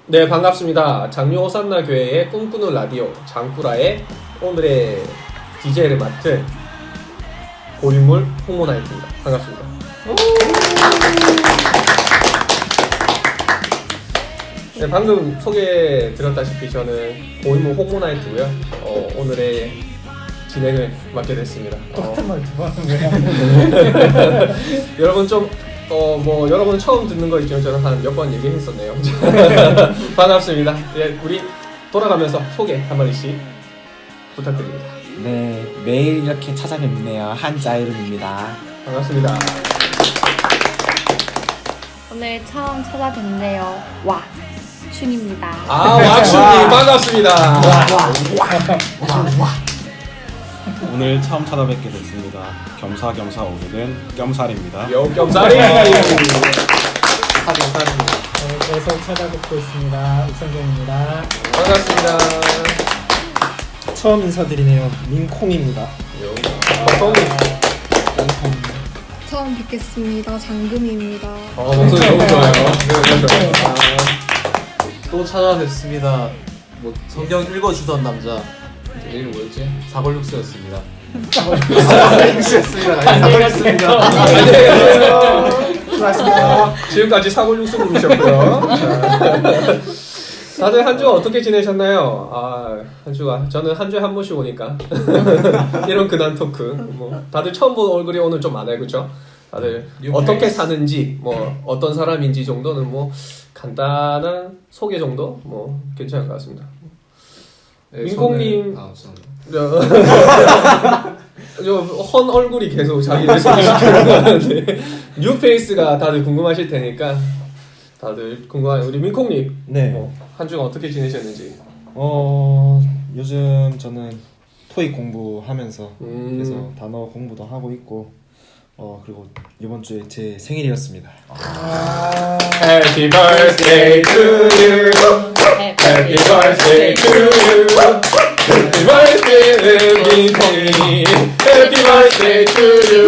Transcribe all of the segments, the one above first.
네, 반갑습니다. 장류 호산나 교회의 꿈꾸는 라디오 장꾸라의 오늘의 DJ를 맡은 고인물 홍모나이트입니다. 반갑습니다. 네, 방금 소개 드렸다시피 저는 고인물 홍모나이트고요. 오늘의 진행을 맡게 됐습니다. 똑같은 말 두 번 하는 거야? 여러분 좀 여러분 처음 듣는 거 있지만 저는 한 몇 번 얘기했었네요. 반갑습니다. 예, 우리 돌아가면서 소개 한마디씩 부탁드립니다. 네, 매일 이렇게 찾아뵙네요. 한자이름입니다. 반갑습니다. 오늘 처음 찾아뵙네요. 와, 춘입니다. 와춘님 반갑습니다. 오늘 처음 찾아뵙게 됐습니다. 겸사겸사 오르는 겸살입니다. 겸살이. 계속 찾아뵙고 있습니다. 육성경입니다. 반갑습니다. 처음 인사드리네요. 민콩입니다. 처음 뵙겠습니다. 장금희입니다. 목소리 너무 좋아요. 네, 또 찾아뵙습니다. 뭐 성경 읽어주던 남자 이름 뭐였지? 사골육수였습니다. 수고하셨습니다. 지금까지 사골육수 부르셨고요. 다들 한 주가 어떻게 지내셨나요? 한 주가 저는 한 주에 한 번씩 오니까 이런 근황 토크. 뭐 다들 처음 본 얼굴이 오늘 좀 많아요, 그렇죠? 다들 어떻게 사는지, 뭐 어떤 사람인지 정도는 뭐 간단한 소개 정도 뭐 괜찮은 것 같습니다. 네, 민콩님, 헌 얼굴이 계속 자기를 소개시키는데 뉴페이스가 다들 궁금하실 테니까 다들 궁금한 우리 민콩님, 네. 한 주간 어떻게 지내셨는지. 요즘 저는 토익 공부하면서 그래서 단어 공부도 하고 있고 그리고 이번 주에 제 생일이었습니다. Happy birthday to you. Happy birthday to you. Happy birthday 민콩이. Happy birthday to you.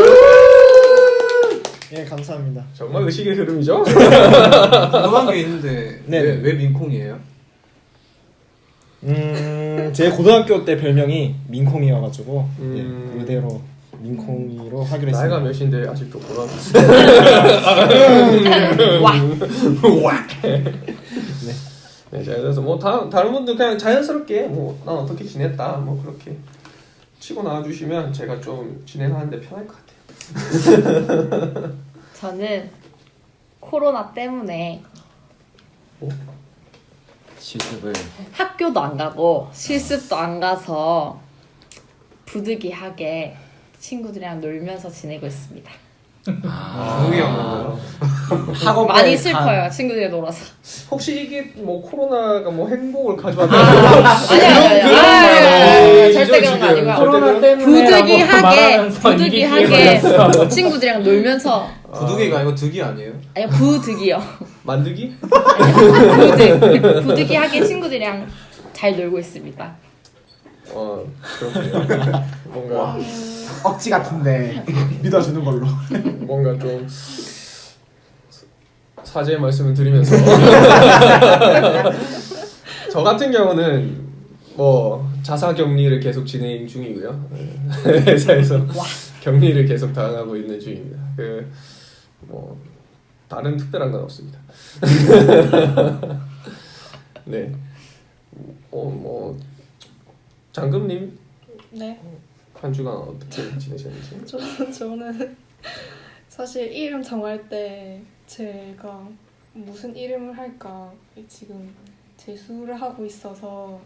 예, 감사합니다. 정말 의식의 흐름이죠? 궁금한 게 있는데 네. 왜 민콩이에요? 제 고등학교 때 별명이 민콩이어가지고 음. 그대로 민콩이로 하기로 했습니다. 나이가 몇인데 아직도 그런. 네, 자, 그래서 뭐 다른 분들 그냥 자연스럽게 뭐 난 어떻게 지냈다 뭐 그렇게 치고 나와주시면 제가 좀 진행하는데 편할 것 같아요. 저는 코로나 때문에 실습을 학교도 안 가고 실습도 안 가서 부득이하게 친구들이랑 놀면서 지내고 있습니다. 부득이 없는데요. 많이 슬퍼요, 친구들이랑 놀아서. 혹시 이게 뭐 코로나가 뭐 행복을 가져왔다? 아니야. 절대 그런 거 아니고요. 코로나 때문에 부득이하게 친구들이랑 놀면서. 부득이가 아니고 득이 아니에요? 아니요, 부득이요. 만들기? 부득이하게 친구들이랑 잘 놀고 있습니다. 그렇군요. 뭔가 억지 같은데 믿어주는 걸로. 뭔가 좀 사죄의 말씀을 드리면서 저 같은 경우는 뭐 자사 격리를 계속 진행 중이고요. 회사에서 격리를 계속 당하고 있는 중입니다. 뭐 다른 특별한 건 없습니다. 네. 뭐 장금님 네. 한 주간 어떻게 지내셨는지? 저는 사실 이름 정할 때 제가 무슨 이름을 할까 지금 재수를 하고 있어서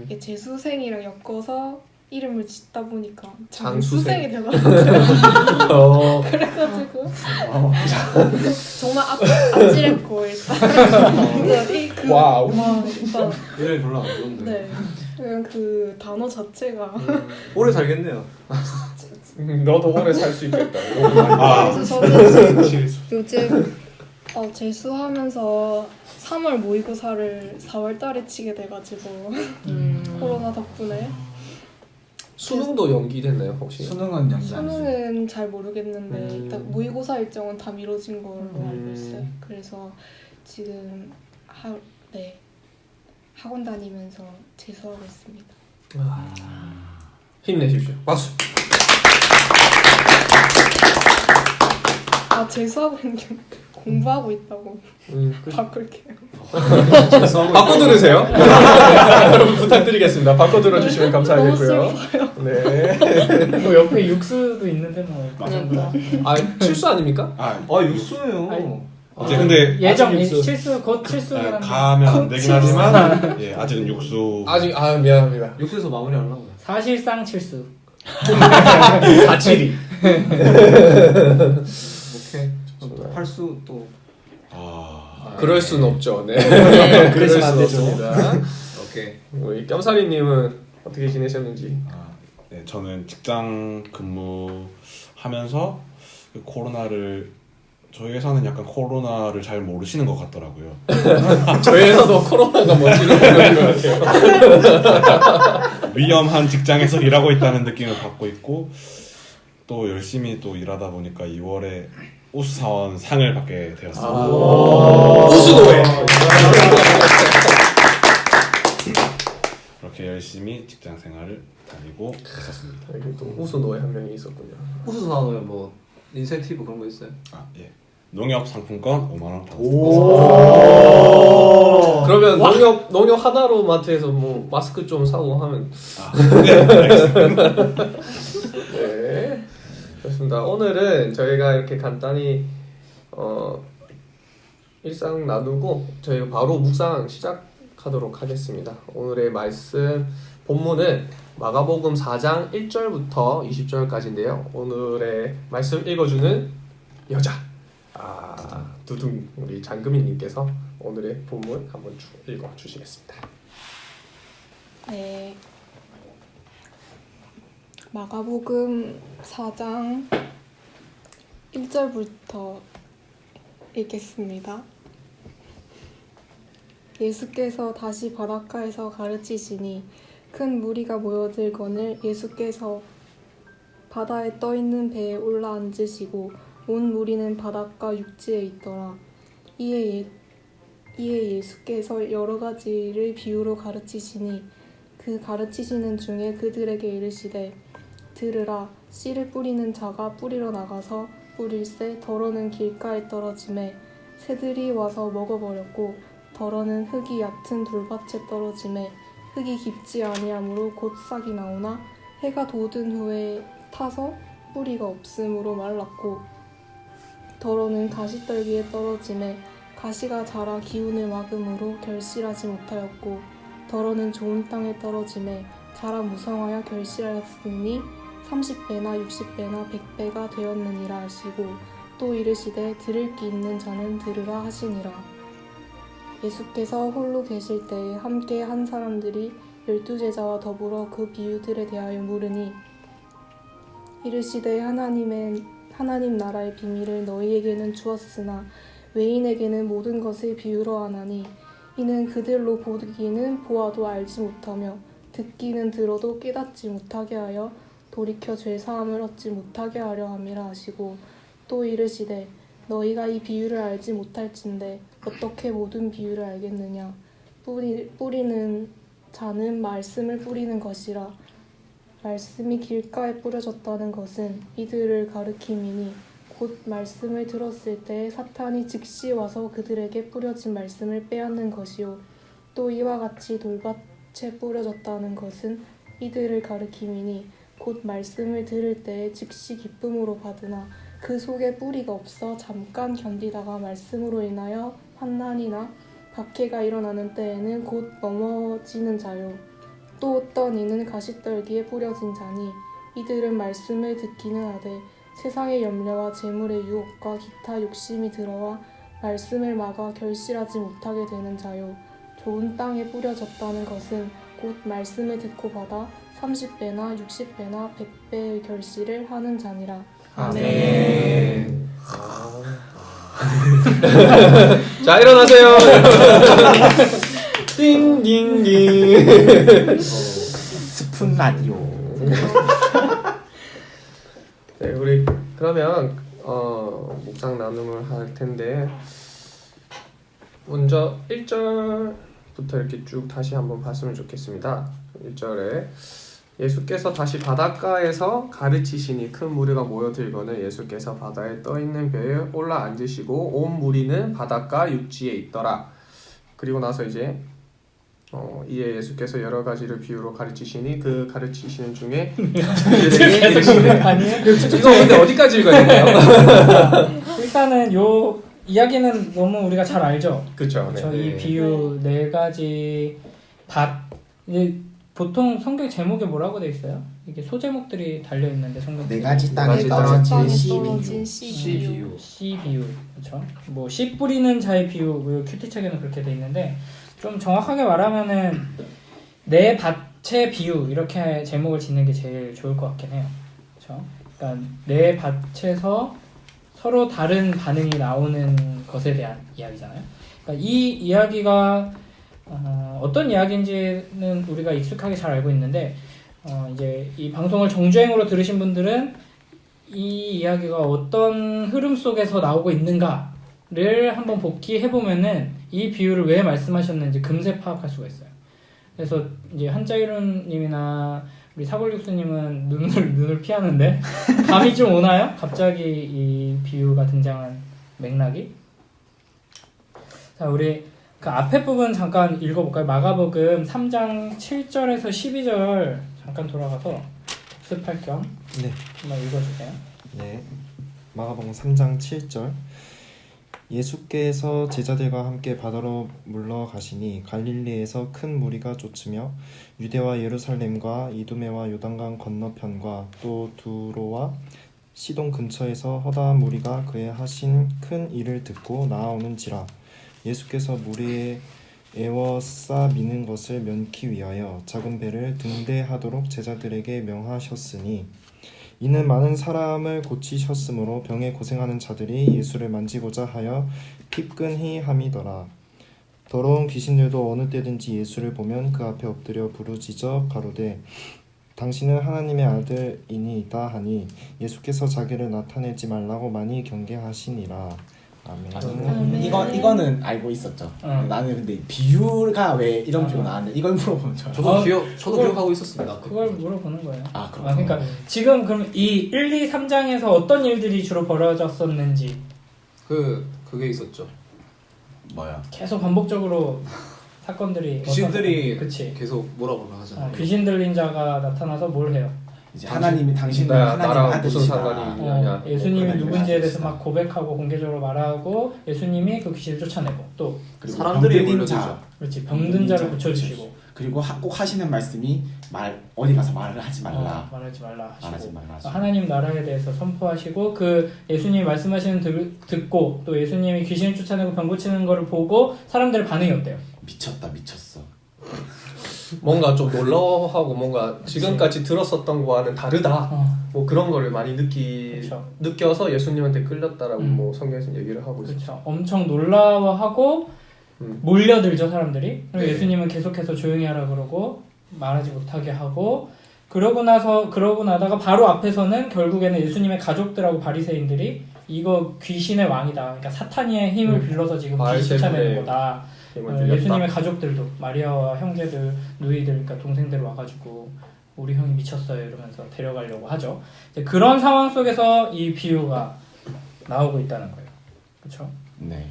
이게 재수생이랑 엮어서 이름을 짓다 보니까 장수생이 되더라고요. 그래가지고 정말 아찔했고 일단 와우. 일단 이름이 별로 안 좋은데. 네. 그냥 그 단어 자체가 오래 살겠네요. 너도 오래 살 수 있겠다. 그래서 저는 요즘 재수하면서 3월 모의고사를 4월 달에 치게 돼가지고 코로나 덕분에 수능도 연기됐나요 혹시? 수능은 연기 안 했어요. 수능은 잘 모르겠는데 일단 모의고사 일정은 다 미뤄진 걸로 알고 있어요. 그래서 지금 학원 다니면서 재수하고 있습니다. 힘내십시오. 박수. 아 재수하고 있는 게 공부하고 있다고 그렇죠. 바꿀게요. 바꿔 들으세요. 여러분 부탁드리겠습니다. 바꿔 들어주시면 감사하겠고요. 네. 뭐 옆에 육수도 있는데 뭐. 맞습니다. 아 실수 아닙니까? 아, 육수예요. 아니, 이제 근데 예정 육수. 실수 곧 실수라는. 가면 안 되긴 하지만 예, 아직은 육수. 아직 미안합니다. 육수에서 마무리하려고. 사실상 실수. 472. 오케이. 할수 또. 그럴 순 없죠. 네. 그래서 안 되죠. 오케이. 우리 겸사리님은 어떻게 지내셨는지. 네, 저는 직장 근무하면서 그 코로나를 저희 회사는 약간 코로나를 잘 모르시는 것 같더라고요. 저희 회사도 코로나가 뭔지는 모르는 것 같아요. 위험한 직장에서 일하고 있다는 느낌을 받고 있고 또 열심히 또 일하다 보니까 2월에 우수사원 상을 받게 되었습니다. 우수노예. 그렇게 열심히 직장 생활을 다니고 있었습니다. 여기 또 우수노예 한 명이 있었군요. 우수 나오면 뭐 인센티브 그런 거 있어요? 아, 예. 농협 상품권 5만 원 받았습니다. 그러면 농협 하나로 마트에서 뭐 마스크 좀 사고 하면. 네, 알겠습니다. 네. 좋습니다. 오늘은 저희가 이렇게 간단히 일상 나누고 저희가 바로 묵상 시작하도록 하겠습니다. 오늘의 말씀 본문은 마가복음 4장 1절부터 20절까지인데요. 오늘의 말씀 읽어주는 여자 두둥 우리 장금희님께서 오늘의 본문 한번 읽어주시겠습니다. 네. 마가복음 4장 1절부터 읽겠습니다. 예수께서 다시 바닷가에서 가르치시니 큰 무리가 모여들거늘 예수께서 바다에 떠있는 배에 올라앉으시고 온 무리는 바닷가 육지에 있더라. 이에 예수께서 여러 가지를 비유로 가르치시니 그 가르치시는 중에 그들에게 이르시되 들으라. 씨를 뿌리는 자가 뿌리러 나가서 뿌릴새 덜어는 길가에 떨어지매 새들이 와서 먹어버렸고 덜어는 흙이 얕은 돌밭에 떨어지매 흙이 깊지 아니하므로 곧 싹이 나오나 해가 돋은 후에 타서 뿌리가 없으므로 말랐고 덜어는 가시떨기에 떨어지매 가시가 자라 기운을 막음으로 결실하지 못하였고 덜어는 좋은 땅에 떨어지매 자라 무성하여 결실하였으니 30배나 60배나 100배가 되었느니라 하시고 또 이르시되 들을 귀 있는 자는 들으라 하시니라. 예수께서 홀로 계실 때에 함께 한 사람들이 12제자와 더불어 그 비유들에 대하여 물으니 이르시되 하나님 나라의 비밀을 너희에게는 주었으나 외인에게는 모든 것을 비유로 하나니 이는 그들로 보기는 보아도 알지 못하며 듣기는 들어도 깨닫지 못하게 하여 돌이켜 죄사함을 얻지 못하게 하려 함이라 하시고 또 이르시되 너희가 이 비유를 알지 못할진대 어떻게 모든 비유를 알겠느냐. 뿌리는 자는 말씀을 뿌리는 것이라. 말씀이 길가에 뿌려졌다는 것은 이들을 가리킴이니 곧 말씀을 들었을 때 사탄이 즉시 와서 그들에게 뿌려진 말씀을 빼앗는 것이요. 또 이와 같이 돌밭에 뿌려졌다는 것은 이들을 가리킴이니 곧 말씀을 들을 때에 즉시 기쁨으로 받으나 그 속에 뿌리가 없어 잠깐 견디다가 말씀으로 인하여 환난이나 박해가 일어나는 때에는 곧 넘어지는 자요. 또 어떤 이는 가시떨기에 뿌려진 자니 이들은 말씀을 듣기는 하되 세상의 염려와 재물의 유혹과 기타 욕심이 들어와 말씀을 막아 결실하지 못하게 되는 자요. 좋은 땅에 뿌려졌다는 것은 곧 말씀을 듣고 받아 30배나 60배나 100배의 결실을 하는 자니라. 아멘. 자 일어나세요. 띵띵띵. 스푼 라디오. 네, 우리 그러면 묵상 나눔을 할 텐데 먼저 1절부터 부터 이렇게 쭉 다시 한번 봤으면 좋겠습니다. 1절에 예수께서 다시 바닷가에서 가르치시니 큰 무리가 모여들거늘 예수께서 바다에 떠있는 배에 올라 앉으시고 온 무리는 바닷가 육지에 있더라. 그리고 나서 이제 이에 예수께서 여러 가지를 비유로 가르치시니 그 가르치시는 중에 그들에게 이르시되 아니에요? 이거 근데 어디까지 읽어야 되나요? 일단은 요 이야기는 너무 우리가 잘 알죠. 그렇죠. 저 이 비유 네 가지 이제 보통 성경 제목에 뭐라고 돼 있어요? 이게 소제목들이 달려 있는데 성경 네 가지 땅에 가지 떨어진 땅에 씨 떨어진 C 씨 비유. 비유. 씨 비유, 그렇죠? 뭐 씨 뿌리는 자의 비유, 뭐 큐티 책에는 그렇게 돼 있는데 좀 정확하게 말하면은 내 밭의 비유 이렇게 제목을 짓는 게 제일 좋을 것 같긴 해요. 그렇죠? 그러니까 내 밭에서 서로 다른 반응이 나오는 것에 대한 이야기잖아요. 그러니까 이 이야기가 어떤 이야기인지는 우리가 익숙하게 잘 알고 있는데 이제 이 방송을 정주행으로 들으신 분들은 이 이야기가 어떤 흐름 속에서 나오고 있는가를 한번 복기해 보면은 이 비유를 왜 말씀하셨는지 금세 파악할 수가 있어요. 그래서 이제 한자이론님이나 우리 사골육수님은 눈을 피하는데 감이 좀 오나요? 갑자기 이 비유가 등장한 맥락이? 자, 우리 그 앞에 부분 잠깐 읽어볼까요? 마가복음 3장 7절에서 12절 잠깐 돌아가서 복습할 겸 네. 한번 읽어주세요. 네. 마가복음 3장 7절. 예수께서 제자들과 함께 바다로 물러가시니 갈릴리에서 큰 무리가 쫓으며 유대와 예루살렘과 이두메와 요단강 건너편과 또 두로와 시돈 근처에서 허다한 무리가 그의 하신 큰 일을 듣고 나아오는지라. 예수께서 무리에 에워싸 미는 것을 면키 위하여 작은 배를 등대하도록 제자들에게 명하셨으니 이는 많은 사람을 고치셨으므로 병에 고생하는 자들이 예수를 만지고자 하여 피끈히 함이더라. 더러운 귀신들도 어느 때든지 예수를 보면 그 앞에 엎드려 부르짖어 가로되 당신은 하나님의 아들이니이다 하니 예수께서 자기를 나타내지 말라고 많이 경계하시니라. 아멘. 이거는 알고 있었죠. 나는 근데 비유가 왜 이런 비유가 나왔는데 이걸 물어보면 저도 기억하고 있었습니다. 그걸 물어보는 거예요. 그렇구나. 그러니까 지금 그럼 이 1, 2, 3장에서 어떤 일들이 주로 벌어졌었는지 그게 있었죠. 뭐야? 계속 반복적으로 사건들이 귀신들이 그치. 계속 뭐라고 하잖아요. 귀신 들린 자가 나타나서 뭘 해요? 이제 하나님이 당신은 나랑 하나님의 무슨 아들이시다. 상관이 있냐. 예수님이 하나님의 누군지에 대해서 아들이시다. 막 고백하고 공개적으로 말하고 예수님이 그 귀신을 쫓아내고 또 그리고 사람들이 병들인 몰려들죠. 자, 그렇지 병든 자를 고쳐주시고 그리고 꼭 하시는 말씀이 어디 가서 말을 하지 말라. 말하지 말라 하시고 말하지 말라 하시고. 하나님 나라에 대해서 선포하시고 그 예수님이 말씀하시는 듣고 또 예수님이 귀신을 쫓아내고 병 고치는 거를 보고 사람들의 반응이 어때요? 미쳤어. 뭔가 좀 놀라워하고 뭔가 지금까지 들었었던 거와는 다르다. 뭐 그런 거를 많이 그쵸. 느껴서 예수님한테 끌렸다라고 뭐 성경에서 얘기를 하고 있어요. 그렇죠. 엄청 놀라워하고 몰려들죠 사람들이. 그리고 네. 예수님은 계속해서 조용히 하라 그러고 말하지 못하게 하고 그러고 나다가 바로 앞에서는 결국에는 예수님의 가족들하고 바리새인들이 이거 귀신의 왕이다. 그러니까 사탄의 힘을 빌려서 지금 귀신 쫓아내는 거다. 예수님의 가족들도 마리아와 형제들, 누이들, 그러니까 동생들 와가지고 우리 형이 미쳤어요 이러면서 데려가려고 하죠. 이제 그런 상황 속에서 이 비유가 나오고 있다는 거예요. 그렇죠? 네.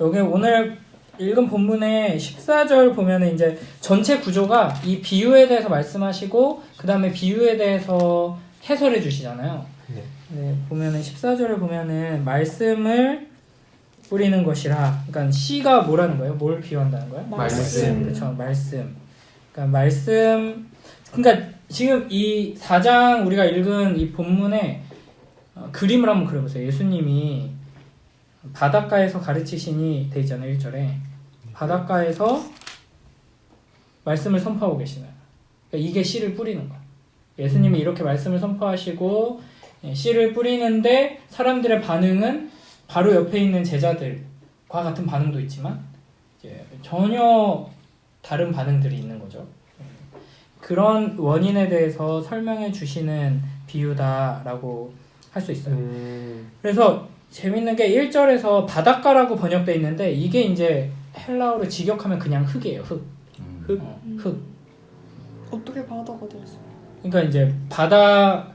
여기 오늘 읽은 본문의 14절 보면은 이제 전체 구조가 이 비유에 대해서 말씀하시고 그 다음에 비유에 대해서 해설해 주시잖아요. 네, 보면은 14절을 보면은 말씀을 뿌리는 것이라. 그러니까 씨가 뭐라는 거예요? 뭘 비유한다는 거예요? 말씀. 그렇죠. 말씀. 그러니까 말씀. 그러니까 지금 이 4장 우리가 읽은 이 본문에 그림을 한번 그려보세요. 예수님이 바닷가에서 가르치시니 돼 있잖아요. 1절에. 바닷가에서 말씀을 선포하고 계시나요? 그러니까 이게 씨를 뿌리는 거예요. 예수님이 이렇게 말씀을 선포하시고 씨를 뿌리는데 사람들의 반응은 바로 옆에 있는 제자들과 같은 반응도 있지만 이제 전혀 다른 반응들이 있는 거죠. 그런 원인에 대해서 설명해 주시는 비유다라고 할 수 있어요. 그래서 재밌는 게 1절에서 바닷가라고 번역되어 있는데 이게 이제 헬라어로 직역하면 그냥 흙이에요. 흙. 흙? 흙. 어떻게 바다가 되었어? 그러니까 이제 바닥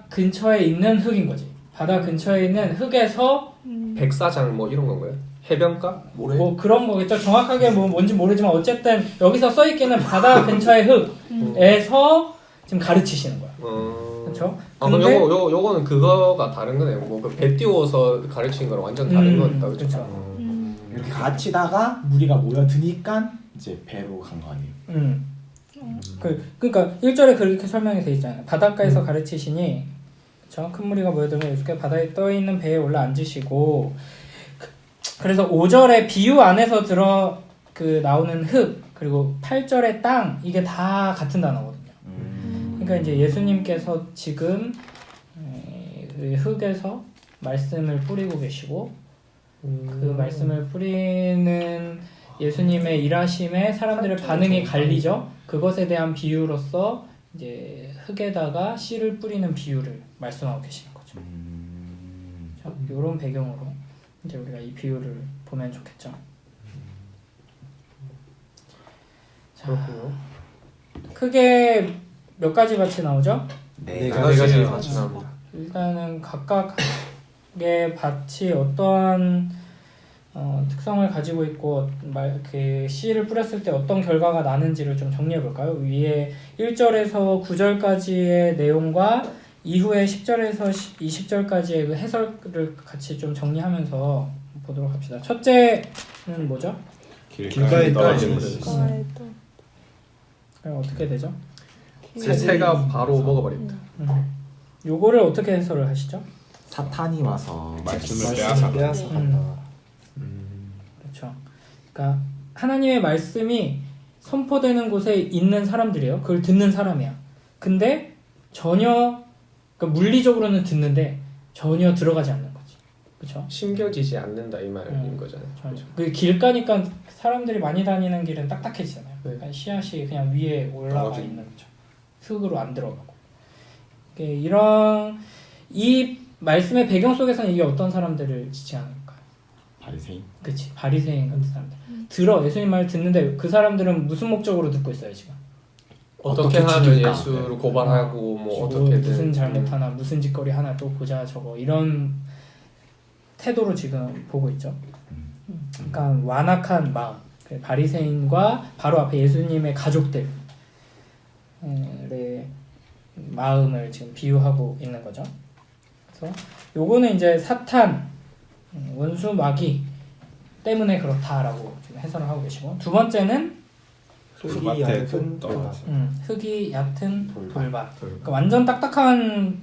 근처에 있는 흙인 거지. 바다 근처에 있는 흙에서 백사장 뭐 이런 건가요? 해변가? 모래. 뭐 그런 거겠죠. 정확하게 뭐 뭔지 모르지만 어쨌든 여기서 써 있기는 바다 근처의 흙에서 지금 가르치시는 거야. 그렇죠? 아, 그럼 요거는 그거가 다른 거네요. 뭐 그 배 띄워서 가르치는 거랑 완전 다른 거니까. 그렇죠? 그렇죠. 이렇게 갇히다가 무리가 모여드니까 이제 배로 간 거 아니에요? 그러니까 1절에 그렇게 설명이 돼 있잖아요. 바닷가에서 가르치시니 그렇죠? 큰 무리가 모여들면 예수께 바다에 떠 있는 배에 올라 앉으시고 그래서 5절에 비유 안에서 나오는 흙 그리고 8절의 땅 이게 다 같은 단어거든요. 그러니까 이제 예수님께서 지금 그 흙에서 말씀을 뿌리고 계시고 그 말씀을 뿌리는 예수님의 일하심에 사람들의 반응이 갈리죠. 그것에 대한 비유로서 이제 흙에다가 씨를 뿌리는 비유를 말씀하고 계시는 거죠. 이런 배경으로 이제 우리가 이 비유를 보면 좋겠죠. 그렇군요. 크게 몇 가지 밭이 나오죠? 네 가지 가지 나옵니다. 일단은 각각의 밭이 어떠한 특성을 가지고 있고 그 씨를 뿌렸을 때 어떤 결과가 나는지를 좀 정리해 볼까요? 위에 1절에서 9절까지의 내용과 이후에 10절에서 20절까지의 그 해설을 같이 좀 정리하면서 보도록 합시다. 첫째는 뭐죠? 길가에 떨어진 과에 또 그럼 어떻게 되죠? 새가 바로 먹어버립니다. 요거를 어떻게 해설을 하시죠? 사탄이 와서 말씀을 빼앗아. 빼앗아간다. 그렇죠. 그러니까 하나님의 말씀이 선포되는 곳에 있는 사람들이에요. 그걸 듣는 사람이야. 근데 전혀 그러니까 물리적으로는 듣는데 전혀 들어가지 않는 거지. 그렇죠? 심겨지지 않는다 이 말인 거잖아요. 전혀. 그 길가니까 사람들이 많이 다니는 길은 딱딱해지잖아요. 네. 그러니까 씨앗이 그냥 위에 올라가 떨어지고. 있는 거죠. 흙으로 안 들어가고. 이런 이 말씀의 배경 속에서는 이게 어떤 사람들을 지칭하는 걸까요? 바리새인. 그치, 바리새인 같은 사람들. 예수님 말 듣는데 그 사람들은 무슨 목적으로 듣고 있어요 지금? 어떻게 어떻게 하면 죽일까? 예수를 고발하고 뭐 뭐 어떻게든 무슨 잘못하나 무슨 짓거리 하나 또 보자 저거 이런 태도로 지금 보고 있죠. 그러니까 완악한 마음, 그 바리새인과 바로 앞에 예수님의 가족들의 마음을 지금 비유하고 있는 거죠. 그래서 요거는 이제 사탄, 원수 마귀 때문에 그렇다라고 지금 해설을 하고 계시고, 두 번째는 흙이 밭에 얇은 떨어져. 돌. 흙이 얕은 돌밭. 돌. 그러니까 완전 딱딱한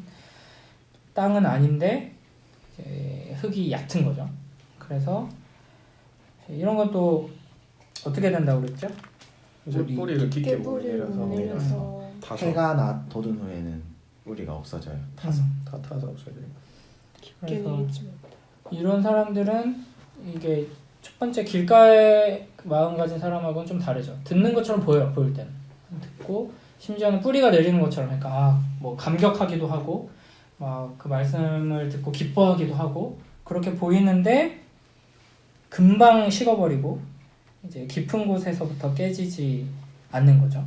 땅은 아닌데 이제 흙이 얕은 거죠. 그래서 이런 것도 어떻게 된다고 그랬죠? 이제 뿌리를 깊게 못 뿌리를 못 내려서 내려서 타서. 해가 돋은 후에는 뿌리가 없어져요. 다 타서 없어져요. 깊게 그래서 내리지 못. 이런 사람들은 이게 첫 번째 길가에 마음 가진 사람하고는 좀 다르죠. 듣는 것처럼 보여요. 보일 때는 듣고 심지어는 뿌리가 내리는 것처럼, 그러니까 뭐 감격하기도 하고 막 그 말씀을 듣고 기뻐하기도 하고 그렇게 보이는데 금방 식어버리고 이제 깊은 곳에서부터 깨지지 않는 거죠.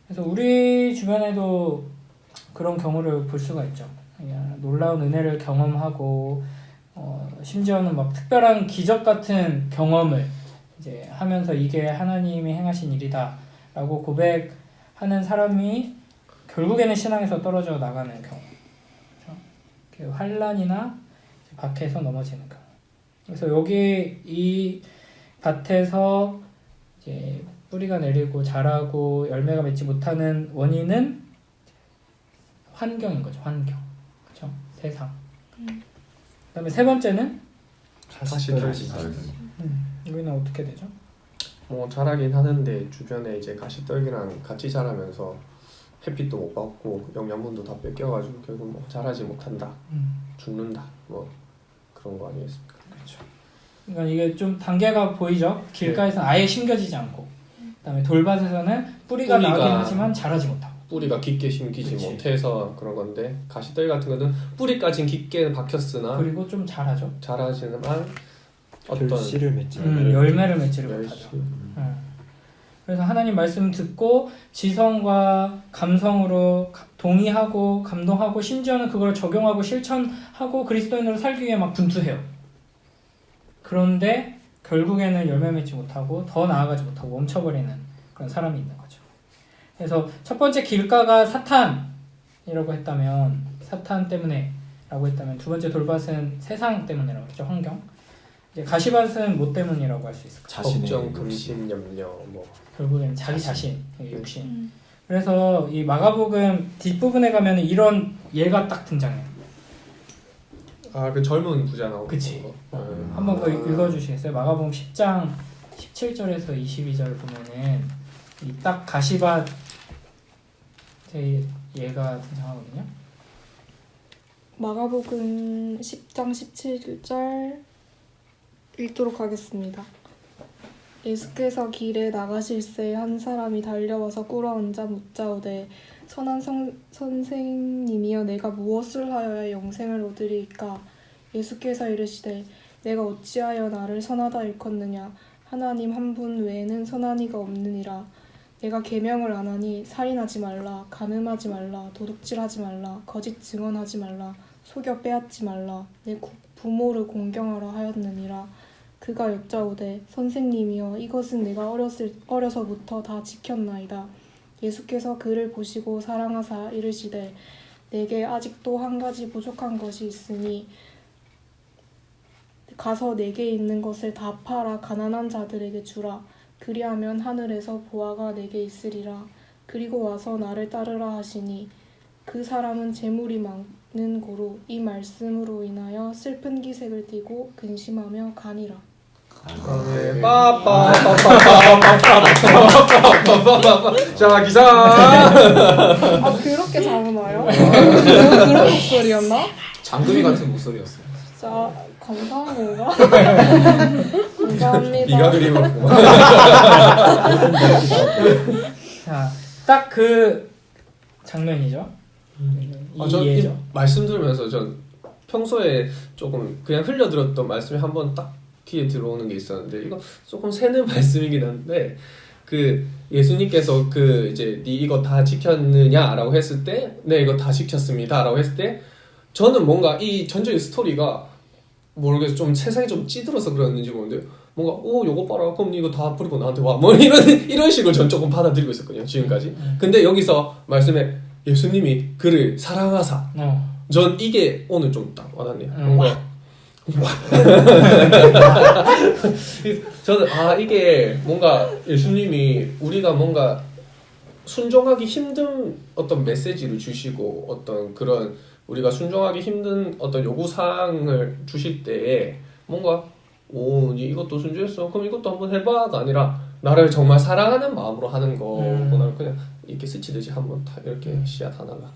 그래서 우리 주변에도 그런 경우를 볼 수가 있죠. 그냥 놀라운 은혜를 경험하고 심지어는 막 특별한 기적 같은 경험을 이제 하면서 이게 하나님이 행하신 일이다라고 고백하는 사람이 결국에는 신앙에서 떨어져 나가는 경우, 그렇죠? 환난이나 박해에서 넘어지는 경우. 그래서 여기 이 밭에서 이제 뿌리가 내리고 자라고 열매가 맺지 못하는 원인은 환경인 거죠. 환경, 그렇죠? 세상. 그다음에 세 번째는 가시떨기. 여기는 어떻게 되죠? 뭐 자라긴 하는데 주변에 이제 가시떨기랑 같이 자라면서 햇빛도 못 받고 영양분도 다 뺏겨가지고 결국 뭐 자라지 못한다, 죽는다, 뭐 그런 거 아니겠습니까? 그렇죠. 그러니까 이게 좀 단계가 보이죠. 길가에서는 아예 심겨지지 않고, 그다음에 돌밭에서는 뿌리가 나긴 하지만 자라지 못하고. 뿌리가 깊게 심기지 그치. 못해서 그런 건데, 가시떨기 같은 거는 뿌리까지는 깊게 박혔으나 그리고 좀 자라죠. 자라지만 어떤 씨를 맺지. 열매를 맺지를 열심. 못하죠. 그래서 하나님 말씀 듣고 지성과 감성으로 동의하고 감동하고 심지어는 그걸 적용하고 실천하고 그리스도인으로 살기 위해 막 분투해요. 그런데 결국에는 열매 맺지 못하고 더 나아가지 못하고 멈춰버리는 그런 사람이 있는 거죠. 그래서 첫 번째 길가가 사탄이라고 했다면 사탄 때문에라고 했다면 두 번째 돌밭은 세상 때문이라고 했죠. 환경. 이제 가시밭은 뭐 때문이라고 할 수 있을까요? 자신의 걱정, 욕심. 근심, 염려 뭐 결국엔 자기 자신, 욕심. 그래서 이 마가복음 뒷부분에 가면 이런 예가 딱 등장해요. 그 젊은 부자 나오고 그치. 거. 한번 더 읽어주시겠어요? 마가복음 10장 17절에서 22절 보면은 이 딱 가시밭 예가 등장하거든요. 마가복음 10장 17절 읽도록 하겠습니다. 예수께서 길에 나가실새 한 사람이 달려와서 꿇어앉아 묻자오되 선한 선생님이여 내가 무엇을 하여야 영생을 얻으리이까? 예수께서 이르시되 내가 어찌하여 나를 선하다 일컫느냐? 하나님 한 분 외에는 선한 이가 없느니라. 내가 계명을 안 하니 살인하지 말라, 간음하지 말라, 도둑질하지 말라, 거짓 증언하지 말라, 속여 빼앗지 말라, 내 부모를 공경하라 하였느니라. 그가 여짜오되 선생님이여 이것은 내가 어려서부터 다 지켰나이다. 예수께서 그를 보시고 사랑하사 이르시되 내게 아직도 한 가지 부족한 것이 있으니 가서 내게 있는 것을 다 팔아 가난한 자들에게 주라. 그리하면 하늘에서 보화가 내게 있으리라. 그리고 와서 나를 따르라 하시니 그 사람은 재물이 많은 고로 이 말씀으로 인하여 슬픈 기색을 띠고 근심하며 가니라. 자 기사. 아 그렇게 잘하나요? 그런 목소리였나? 장금이 같은 목소리였어요. 진짜 감사한 건가? 감사합니다. 네가 그리웠고. 자, 딱 그 장면이죠. 전 예죠. 말씀 들으면서 전 평소에 조금 그냥 흘려들었던 말씀이 한번 딱 귀에 들어오는 게 있었는데 이거 조금 새는 말씀이긴 한데 그 예수님께서 그 이제 네 이거 다 지켰느냐라고 했을 때 네 이거 다 지켰습니다라고 했을 때 저는 뭔가 이 전적인 스토리가 모르겠어 좀 세상이 좀 찌들어서 그랬는지 모르는데 뭔가 요거 봐라 그럼 이거 다 버리고 나한테 와 뭐 이런 식으로 전 조금 받아들이고 있었거든요 지금까지. 근데 여기서 말씀에 예수님이 그를 사랑하사 전 이게 오늘 좀 딱 와닿네요. 뭔가 저는 이게 뭔가 예수님이 우리가 뭔가 순종하기 힘든 어떤 메시지를 주시고 어떤 그런 우리가 순종하기 힘든 어떤 요구사항을 주실 때에 뭔가 이것도 순종했어 그럼 이것도 한번 해봐가 아니라 나를 정말 사랑하는 마음으로 하는 거구나. 그냥 이렇게 스치듯이 한번 다 이렇게 씨앗 하나가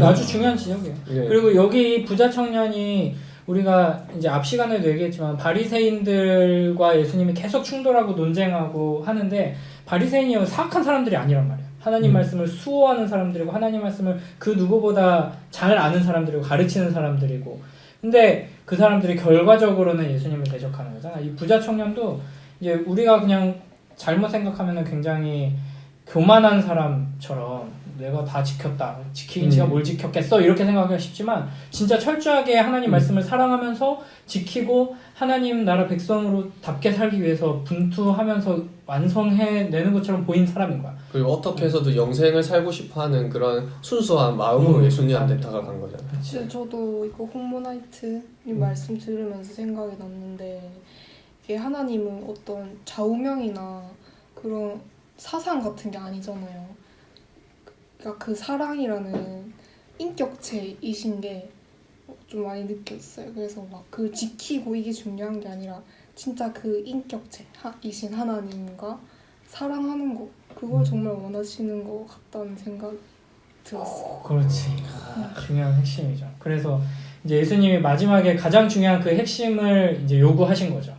아주 중요한 지적이에요. 네. 그리고 여기 부자 청년이 우리가 이제 앞 시간에도 얘기했지만 바리새인들과 예수님이 계속 충돌하고 논쟁하고 하는데 바리새인이 사악한 사람들이 아니란 말이에요. 하나님 말씀을 수호하는 사람들이고 하나님 말씀을 그 누구보다 잘 아는 사람들이고 가르치는 사람들이고 근데 그 사람들이 결과적으로는 예수님을 대적하는 거잖아. 이 부자 청년도 이제 우리가 그냥 잘못 생각하면 굉장히 교만한 사람처럼 내가 다 지켰다. 지키긴 제가 뭘 지켰겠어? 이렇게 생각하기가 쉽지만 진짜 철저하게 하나님 말씀을 사랑하면서 지키고 하나님 나라 백성으로 답게 살기 위해서 분투하면서 완성해내는 것처럼 보인 사람인 거야. 그리고 어떻게 해서도 영생을 살고 싶어하는 그런 순수한 마음으로 예수님한테 다가간 거잖아요. 진짜 저도 이거 홈모나이트님 말씀 들으면서 생각이 났는데 이게 하나님은 어떤 좌우명이나 그런 사상 같은 게 아니잖아요. 그러니까 그 사랑이라는 인격체이신 게 좀 많이 느꼈어요. 그래서 막 그 지키고 이게 중요한 게 아니라 진짜 그 인격체이신 하나님과 사랑하는 거 그걸 정말 원하시는 것 같다는 생각이 들었어요. 그렇지. 중요한 핵심이죠. 그래서 이제 예수님이 마지막에 가장 중요한 그 핵심을 이제 요구하신 거죠.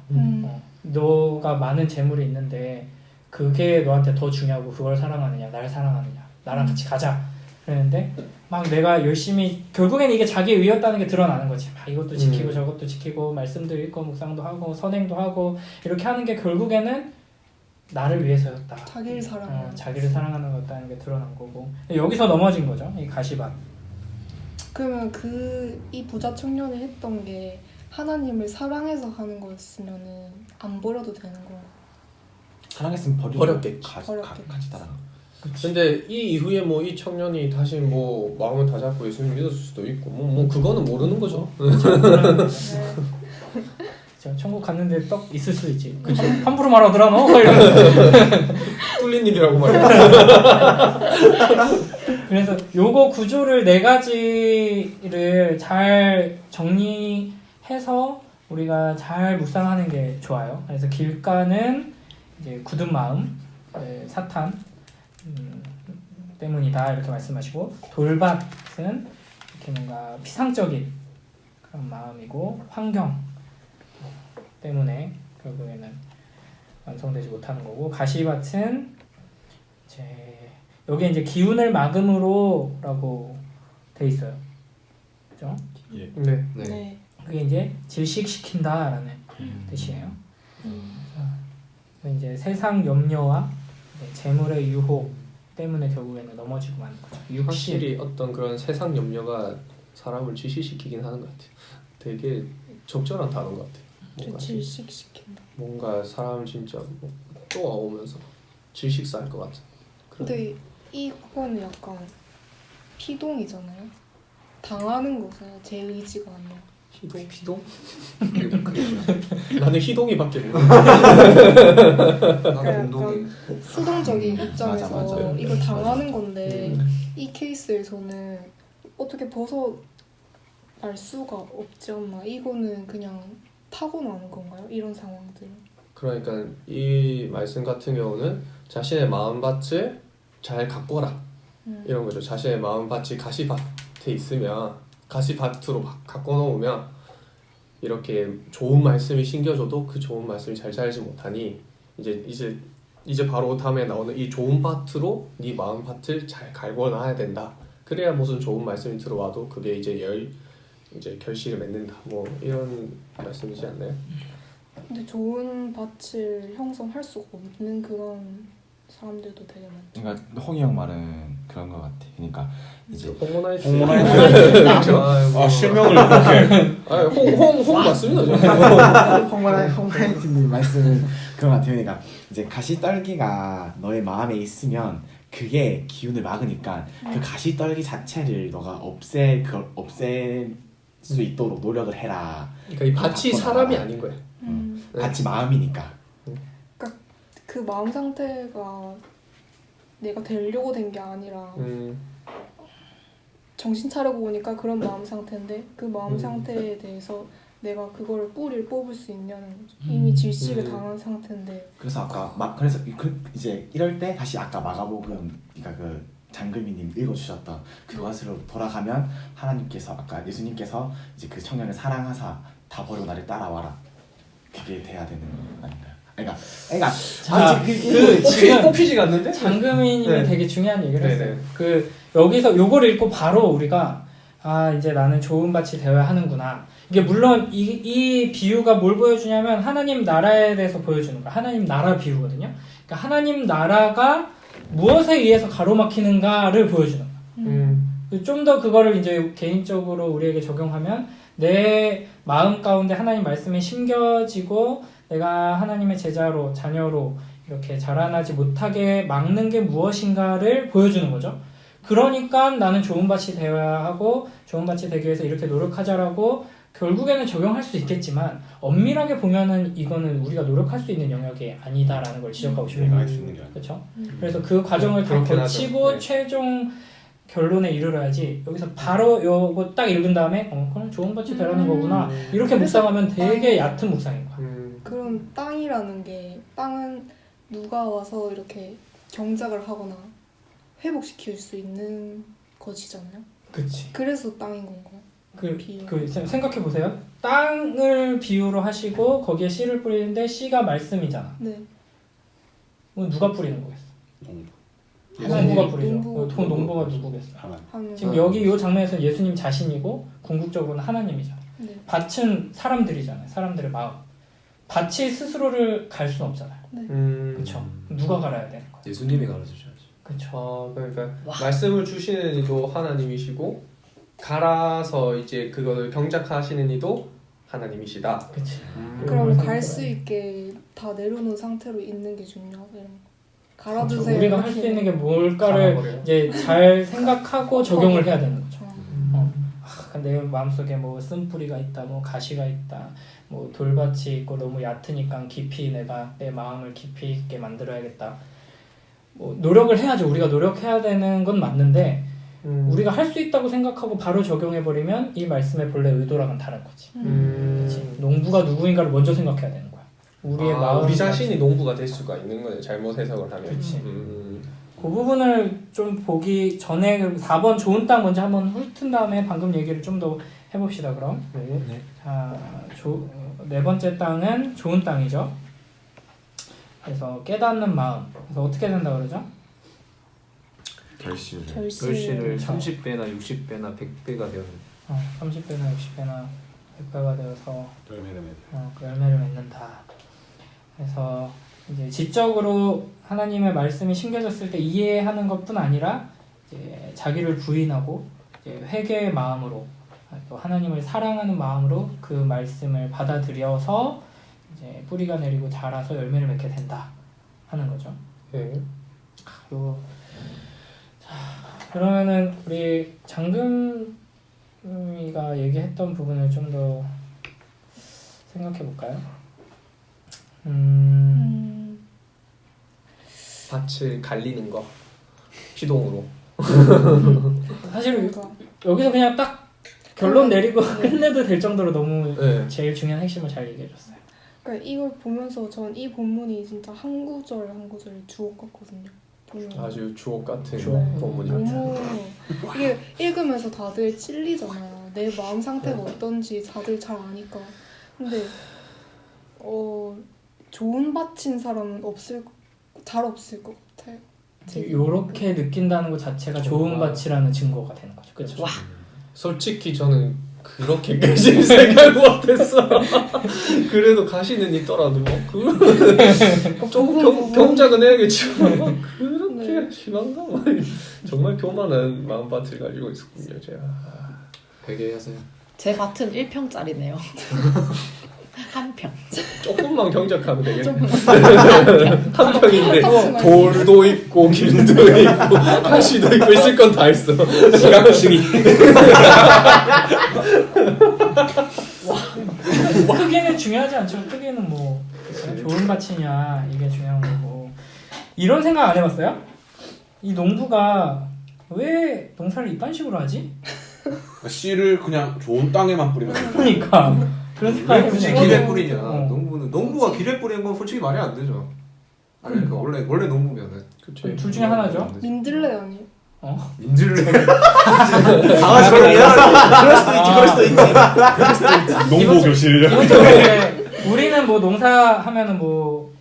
너가 많은 재물이 있는데 그게 너한테 더 중요하고 그걸 사랑하느냐, 날 사랑하느냐, 나랑 같이 가자. 그랬는데 막 내가 열심히 결국에는 이게 자기 의였다는 게 드러나는 거지. 막 이것도 지키고 저것도 지키고 말씀도 읽고 묵상도 하고 선행도 하고 이렇게 하는 게 결국에는 나를 위해서였다. 자기를 사랑하는. 자기를 사랑하는 거였다는 게 드러난 거고 여기서 넘어진 거죠. 이 가시밭. 그러면 이 부자 청년이 했던 게 하나님을 사랑해서 하는 거였으면은 안 버려도 되는 거야. 사랑했으면 버렸겠지. 같이 따라. 근데 이 이후에 뭐 이 청년이 다시 뭐 마음을 다 잡고 예수님 믿었을 수도 있고 뭐 그거는 모르는 거죠. 저 천국 갔는데 떡 있을 수 있지. 그치? 함부로 말하더라 너. 이러면서. 뚫린 일이라고 말이야. 그래서 요거 구조를 네 가지를 잘 정리해서 우리가 잘 묵상하는 게 좋아요. 그래서 길가는 이제 굳은 마음, 사탄 때문이다 이렇게 말씀하시고, 돌밭은 이렇게 뭔가 피상적인 그런 마음이고 환경 때문에 결국에는 완성되지 못하는 거고, 가시밭은 이제 여기 이제 기운을 막음으로라고 돼 있어요. 그죠? 예. 네. 네. 그게 이제 질식시킨다라는 뜻이에요. 그래서 이제 세상 염려와 재물의 유혹 때문에 결국에는 넘어지고 마는 거죠. 육신. 확실히 어떤 그런 세상 염려가 사람을 질식시키긴 하는 것 같아요. 되게 적절한 단어인 것 같아요. 뭔가 질식시킨다. 뭔가 사람 진짜 또 오면서 질식 쌓일 것 같아. 근데 이거는 약간 피동이잖아요. 당하는 것은 제 의지가 아니야. 희동? 나는 희동이밖에 몰라. 난 동동이. 수동적인 입장에서 맞아. 이걸 당하는 건데 이 케이스에서는 어떻게 벗어날 수가 없지 않나. 이거는 그냥 타고나는 건가요? 이런 상황들. 그러니까 이 말씀 같은 경우는 자신의 마음밭을 잘 가꿔라 이런 거죠. 자신의 마음밭이 가시밭에 있으면 가시밭으로 갖고 놓으면 이렇게 좋은 말씀이 심겨줘도 그 좋은 말씀이 잘 자라지 못하니 이제 바로 다음에 나오는 이 좋은 밭으로 네 마음밭을 잘 갈궈놔야 된다. 그래야 무슨 좋은 말씀이 들어와도 그게 이제 결실을 맺는다. 뭐 이런 말씀이지 않나요? 근데 좋은 밭을 형성할 수가 없는 그런 사람들도 되게 많죠. 그러니까 홍이 형 말은 그런 것 같아. 그러니까 이제 홍보나이트. 아 실명을 그렇게. 홍 맞습니다. 홍마이트님 말씀은 그런 것 같아요. 그러니까 이제 가시떨기가 너의 마음에 있으면 그게 기운을 막으니까 그 가시떨기 자체를 너가 없앨 수 있도록 노력을 해라. 그러니까 이 밭이 사람이 아닌 거야. 같이 마음이니까. 그 마음 상태가 내가 되려고 된 게 아니라 정신 차리고 보니까 그런 마음 상태인데 그 마음 상태에 대해서 내가 그거를 뿌리를 뽑을 수 있냐는 거죠. 이미 질식을 당한 상태인데. 그래서 아까 그래서 이제 이럴 때 다시 아까 마가복음 그러니까 그 장금이님 읽어주셨던 그것으로 돌아가면 하나님께서 아까 예수님께서 이제 그 청년을 사랑하사 다 버리고 나를 따라와라. 그게 돼야 되는 거 아닌가요? 그러니까 자, 지금 뽑히지가 않는데? 장금이님이 네. 되게 중요한 얘기를 네네. 했어요. 여기서 요거를 읽고 바로 우리가 이제 나는 좋은 밭이 되어야 하는구나. 이게 물론 이 비유가 뭘 보여주냐면 하나님 나라에 대해서 보여주는 거야. 하나님 나라 비유거든요. 그러니까 하나님 나라가 무엇에 의해서 가로막히는가를 보여주는 거야. 좀 더 그거를 이제 개인적으로 우리에게 적용하면 내 마음 가운데 하나님 말씀이 심겨지고 내가 하나님의 제자로 자녀로 이렇게 자라나지 못하게 막는 게 무엇인가를 보여주는 거죠. 그러니까 나는 좋은 밭이 되어야 하고 좋은 밭이 되기 위해서 이렇게 노력하자라고 결국에는 적용할 수 있겠지만 엄밀하게 보면은 이거는 우리가 노력할 수 있는 영역이 아니다라는 걸 지적하고 싶어요. 할 수 있는 게 아니에요. 그렇죠? 그래서 그 과정을 다 그렇긴 거치고 하죠. 네. 최종 결론에 이르러야지 여기서 바로 요거 딱 읽은 다음에 그럼 좋은 밭이 되라는 거구나 이렇게 묵상하면 되게 얕은 묵상인 거야. 그런 땅이라는 게 땅은 누가 와서 이렇게 경작을 하거나 회복시킬 수 있는 것이잖아요. 그치. 그래서 땅인 건가요? 비유. 생각해 보세요. 땅을 비유로 하시고 거기에 씨를 뿌리는데 씨가 말씀이잖아. 네. 누가 뿌리는 거겠어? 농부가 뿌리죠. 농부. 농부가 누구겠어? 하나님. 하는 지금 여기 이 장면에서 예수님 자신이고 궁극적으로는 하나님이잖아요. 네. 밭은 사람들이잖아요. 사람들의 마음. 밭이 스스로를 갈 수는 없잖아요. 그렇죠. 누가 갈아야 되는 거예요? 예수님이 가르쳐줘야지. 그렇죠. 그러니까 말씀을 주시는 이도 하나님이시고 갈아서 이제 그거를 경작하시는 이도 하나님이시다. 그렇지. 그럼 갈 수 있게 다 내려놓은 상태로 있는 게 중요해요. 갈아주세요. 그렇죠. 우리가 할 수 있는 게 뭘까를 갈아버려요. 이제 잘 생각하고 적용을 해야 되는 거죠. 어. 내 마음속에 뭐 쓴뿌리가 있다, 뭐 가시가 있다, 뭐 돌밭이 있고 너무 얕으니까 깊이 내가 내 마음을 깊이 있게 만들어야겠다. 뭐 노력을 해야죠. 우리가 노력해야 되는 건 맞는데 우리가 할 수 있다고 생각하고 바로 적용해 버리면 이 말씀의 본래 의도랑은 다른 거지. 그렇지. 농부가 누구인가를 먼저 생각해야 되는 거야. 우리의 마음, 우리 자신이 농부가 될 수가 있는 거네. 잘못 해석을 하면. 그치. 그 부분을 좀 보기 전에 4번 좋은 땅 먼저 한번 훑은 다음에 방금 얘기를 좀 더 해봅시다. 그럼 네. 자, 네 번째 땅은 좋은 땅이죠. 그래서 깨닫는 마음. 그래서 어떻게 된다 그러죠? 결실. 결실을 그렇죠. 30배나 60배나 100배가 되는. 30배나 60배나 100배가 되어서 열매를 맺는. 그 열매를 맺는다. 그래서 이제 지적으로 하나님의 말씀이 심겨졌을 때 이해하는 것뿐 아니라 이제 자기를 부인하고 이제 회개의 마음으로 또 하나님을 사랑하는 마음으로 그 말씀을 받아들여서 이제 뿌리가 내리고 자라서 열매를 맺게 된다 하는 거죠. 네. 자, 그러면은 우리 장금이가 얘기했던 부분을 좀 더 생각해 볼까요? 밭을 갈리는 거 피동으로. 사실 그러니까. 여기서 그냥 딱 결론 내리고 끝내도 될 정도로 너무 네. 제일 중요한 핵심을 잘 얘기해줬어요. 그러니까 이걸 보면서 전 이 본문이 진짜 한 구절 한 구절이 주옥 같거든요. 보면. 아주 주옥 같은 주옥. 본문이. 너무 이게 읽으면서 다들 찔리잖아요. 내 마음 상태가 어떤지 다들 잘 아니까. 근데 좋은 밭인 사람은 잘 없을 것 같아요. 요렇게 느낀다는 것 자체가 좋은 밭이라는 증거가 되는 거죠. 그렇죠? 솔직히 저는 그렇게까지 생각 못했어. 그래도 가시는 있더라도 조금 경작은 해야겠죠. 그렇게 네. 심한가? 정말 교만한 마음밭을 가지고 있었군요. 제가. 회개하세요. 제 밭은 1평짜리네요. 한 평. 조금만 경작하면 되겠네. 한 한 평인데 평. 돌도 있고 길도 있고 가시도 있고 있을 건 다 있어. 시각층이. 크기는 중요하지 않죠. 크기는 뭐 좋은 밭이냐 이게 중요한 거고. 이런 생각 안 해봤어요? 이 농부가 왜 농사를 이딴 식으로 하지? 씨를 그냥 좋은 땅에만 뿌리면 돼. 그러니까 그런 왜 생각이 굳이 드네요. 길에 뿌리냐? 어. 농부가 길에 뿌리는 건 솔직히 말이 안 되죠. 그러니까 원래 농부면은 그치. 둘 중에 하나죠. 민들레 아니에요? 민들레. 강아지로 이해하라. 그럴 수도 있지. 농부 교실. 기본적으로 이제 우리는 뭐 농사하면은 뭐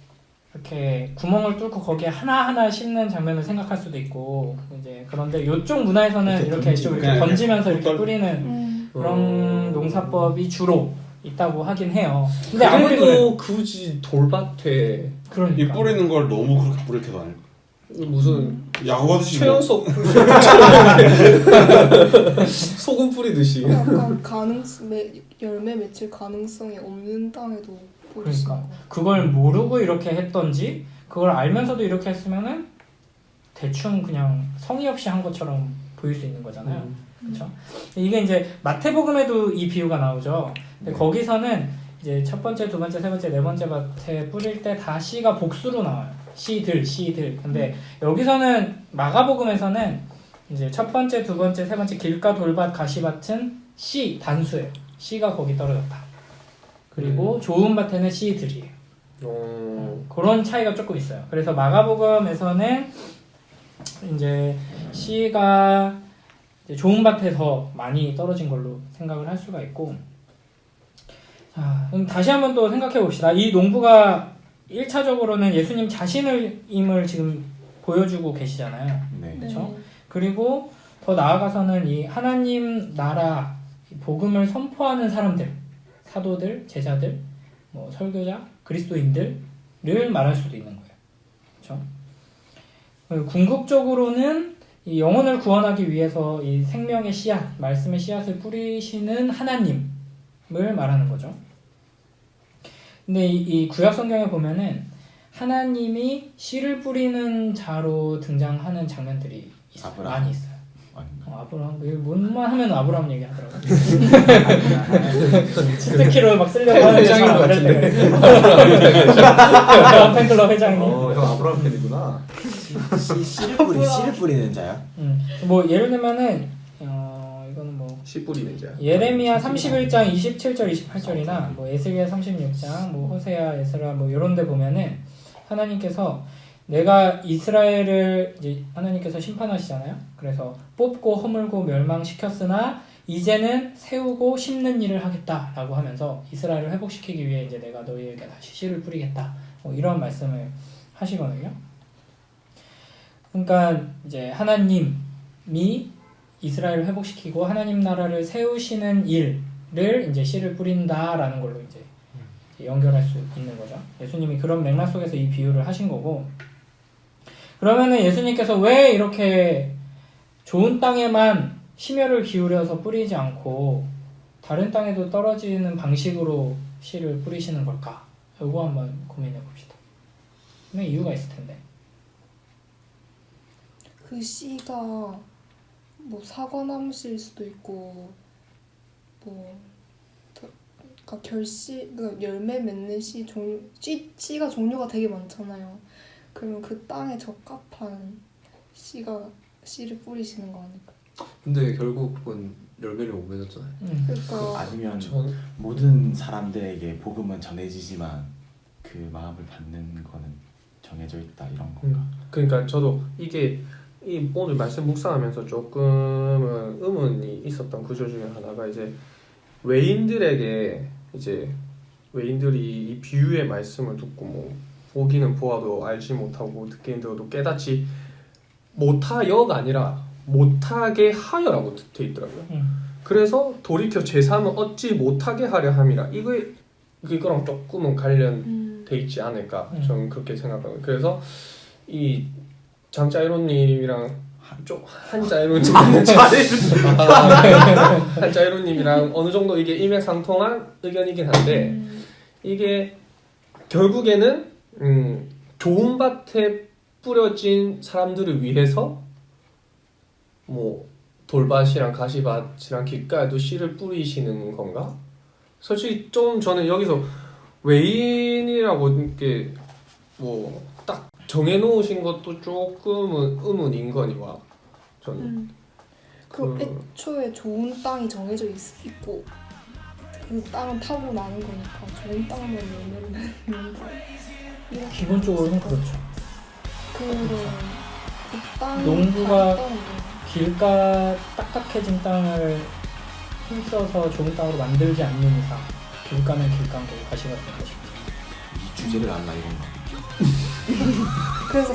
이렇게 구멍을 뚫고 거기에 하나하나 심는 장면을 생각할 수도 있고 이제 그런데 이쪽 문화에서는 이렇게 좀 이렇게 그냥 던지면서 이렇게 뿌리는 그런 농사법이 주로 있다고 하긴 해요. 근데 아무리 그래도 굳이 돌밭에 그러니까 이 뿌리는 걸 너무 그렇게 뿌릴 때도 아니고. 무슨 야구하듯이 뭐. 최연소 소금 뿌리듯이. 약간 열매 맺힐 가능성이 없는 땅에도 뿌리시. 그러니까 그걸 모르고 이렇게 했던지 그걸 알면서도 이렇게 했으면은 대충 그냥 성의 없이 한 것처럼 보일 수 있는 거잖아요. 그렇죠? 이게 이제 마태복음에도 이 비유가 나오죠. 근데 거기서는 이제 첫 번째, 두 번째, 세 번째, 네 번째 밭에 뿌릴 때 다 씨가 복수로 나와요. 씨들. 근데 여기서는 마가복음에서는 이제 첫 번째, 두 번째, 세 번째 길가 돌밭 가시밭은 씨 단수예요. 씨가 거기 떨어졌다. 그리고 좋은 밭에는 씨들이에요. 그런 차이가 조금 있어요. 그래서 마가복음에서는 이제 씨가 이제 좋은 밭에 더 많이 떨어진 걸로 생각을 할 수가 있고. 자, 그럼 다시 한번 또 생각해 봅시다. 이 농부가 1차적으로는 예수님 자신을 임을 지금 보여주고 계시잖아요. 네. 그렇죠? 그리고 더 나아가서는 이 하나님 나라 이 복음을 선포하는 사람들, 사도들, 제자들, 뭐 설교자, 그리스도인들을 말할 수도 있는 거예요. 그렇죠? 궁극적으로는 이 영혼을 구원하기 위해서 이 생명의 씨앗, 말씀의 씨앗을 뿌리시는 하나님을 말하는 거죠. 근데 이 구약 성경에 보면은 하나님이 씨를 뿌리는 자로 등장하는 장면들이 아브라함. 많이 있어요. 아닌가? 아브라함, 뭔만 하면 아브라함 얘기하더라고요. 치트키로 막 쓰려고 하는 회장인 것 같은데. 팬클럽 회장님. 형 아브라함 팬이구나. 씨를 뿌리는 자야? 뭐 예를 들면은 이거는 뭐 씨 뿌리는 자. 예레미야 31장 27절 28절이나 뭐 에스겔 36장 뭐 호세아 에스라 뭐 이런 데 보면은 하나님께서 내가 이스라엘을 이제 하나님께서 심판하시잖아요. 그래서 뽑고 허물고 멸망시켰으나 이제는 세우고 심는 일을 하겠다라고 하면서 이스라엘을 회복시키기 위해 이제 내가 너희에게 다시 씨를 뿌리겠다. 뭐 이런 말씀을 하시거든요. 그러니까 이제 하나님이 이스라엘을 회복시키고 하나님 나라를 세우시는 일을 이제 씨를 뿌린다라는 걸로 이제 연결할 수 있는 거죠. 예수님이 그런 맥락 속에서 이 비유를 하신 거고, 그러면은 예수님께서 왜 이렇게 좋은 땅에만 심혈을 기울여서 뿌리지 않고 다른 땅에도 떨어지는 방식으로 씨를 뿌리시는 걸까? 이거 한번 고민해 봅시다. 분명 이유가 있을 텐데. 그 씨가 뭐 사과나무씨일 수도 있고 뭐 그러니까 그러니까 열매 맺는 씨가 종류가 되게 많잖아요. 그러면 그 땅에 적합한 씨를 뿌리시는 거 아닐까? 근데 결국은 열매를 못 맺었잖아요. 그러니까 아니면 전 모든 사람들에게 복음은 전해지지만 그 마음을 받는 거는 정해져 있다 이런 건가? 그러니까 저도 이게 이 오늘 말씀 묵상하면서 조금은 의문이 있었던 구조 중에 하나가 이제 외인들에게 이제 외인들이 이 비유의 말씀을 듣고 뭐 보기는 보아도 알지 못하고 듣기는 들어도 깨닫지 못하여가 아니라 못하게 하여라고 돼 있더라고요. 그래서 돌이켜 제3은 얻지 못하게 하려 함이라 이거랑 조금은 관련돼 있지 않을까 저는 그렇게 생각하고요. 그래서 이 장짜이로님이랑 한짜이로님이랑 어느 정도 이게 일맥상통한 의견이긴 한데 이게 결국에는 좋은 밭에 뿌려진 사람들을 위해서 뭐 돌밭이랑 가시밭이랑 길가에도 씨를 뿌리시는 건가? 솔직히 좀 저는 여기서 외인이라고 이렇게 뭐 딱 정해놓으신 것도 조금은 의문인 거니와 저는 그 애초에 좋은 땅이 정해져 있고 그 땅은 타고 나는 거니까 좋은 땅만 열매를 맺는 거. 기본적으로는 그렇죠. 그 땅이 농부가 다른 땅이죠. 길가 딱딱해진 땅을 힘써서 좋은 땅으로 만들지 않는 이상 길가는 길가고 가시밭은 가시밭. 이 주제를 알라 이건가? 그래서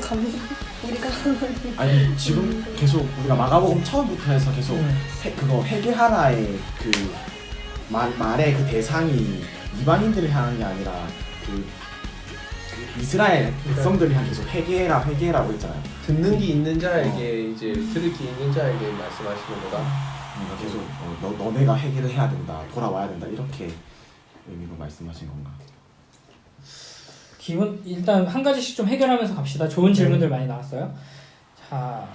우리가 아니 지금 계속 우리가 마가복음 처음부터 해서 계속 그거 회개하라의 그 말의 그 대상이 이방인들을 향한 게 아니라 그 이스라엘 백성들을 향해 계속 회개해라고 했잖아요. 듣는 게 있는 자에게 이제 들을 게 있는 자에게 말씀하시는 거다. 그러니까 계속 너네가 회개를 해야 된다, 돌아와야 된다 이렇게 의미로 말씀하신 건가? 일단 한 가지씩 좀 해결하면서 갑시다. 좋은 질문들 많이 나왔어요. 자,